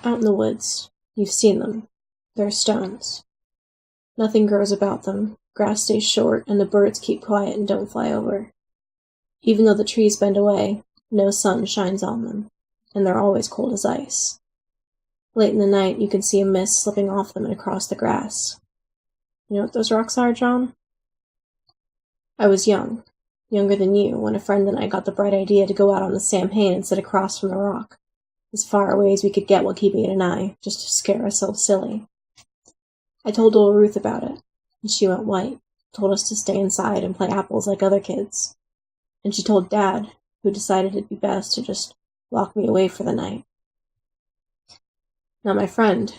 Out in the woods. You've seen them. They're stones. Nothing grows about them, grass stays short, and the birds keep quiet and don't fly over. Even though the trees bend away, no sun shines on them, and they're always cold as ice. Late in the night, you can see a mist slipping off them and across the grass. You know what those rocks are, John? I was younger than you, when a friend and I got the bright idea to go out on the Samhain and sit across from the rock, as far away as we could get while keeping an eye, just to scare ourselves silly. I told old Ruth about it, and she went white, told us to stay inside and play apples like other kids. And she told Dad, who decided it'd be best to just lock me away for the night. Now my friend,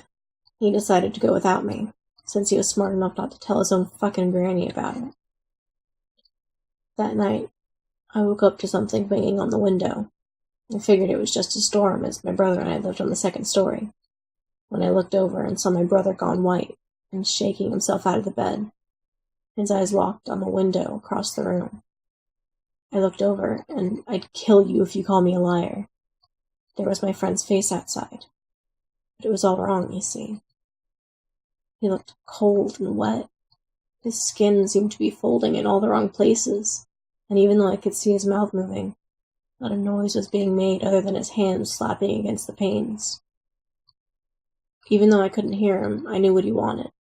he decided to go without me, since he was smart enough not to tell his own fucking granny about it. That night, I woke up to something banging on the window. I figured it was just a storm, as my brother and I lived on the second story, when I looked over and saw my brother gone white and shaking himself out of the bed, his eyes locked on the window across the room. I looked over, and I'd kill you if you call me a liar. There was my friend's face outside. But it was all wrong, you see. He looked cold and wet. His skin seemed to be folding in all the wrong places, and even though I could see his mouth moving, not a noise was being made other than his hands slapping against the panes. Even though I couldn't hear him, I knew what he wanted.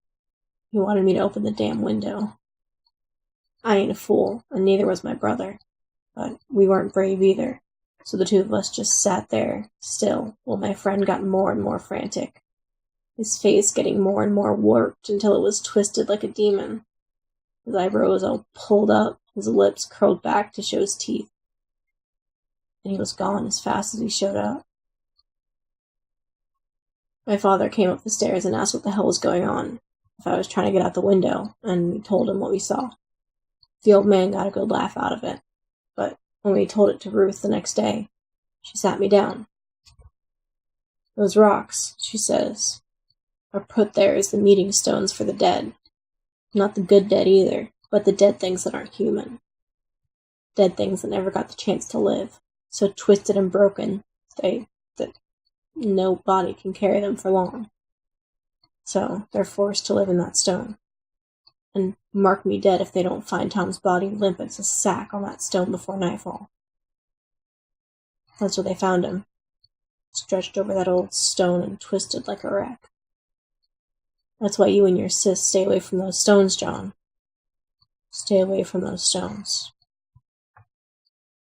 He wanted me to open the damn window. I ain't a fool, and neither was my brother, but we weren't brave either. So the two of us just sat there, still, while my friend got more and more frantic, his face getting more and more warped until it was twisted like a demon. His eyebrows all pulled up, his lips curled back to show his teeth. And he was gone as fast as he showed up. My father came up the stairs and asked what the hell was going on, if I was trying to get out the window, and we told him what we saw. The old man got a good laugh out of it, but when we told it to Ruth the next day, she sat me down. Those rocks, she says, are put there as the meeting stones for the dead. Not the good dead either, but the dead things that aren't human. Dead things that never got the chance to live, so twisted and broken that no body can carry them for long. So they're forced to live in that stone. And mark me dead if they don't find Tom's body limp as a sack on that stone before nightfall. That's where they found him, stretched over that old stone and twisted like a wreck. That's why you and your sis stay away from those stones, John. Stay away from those stones.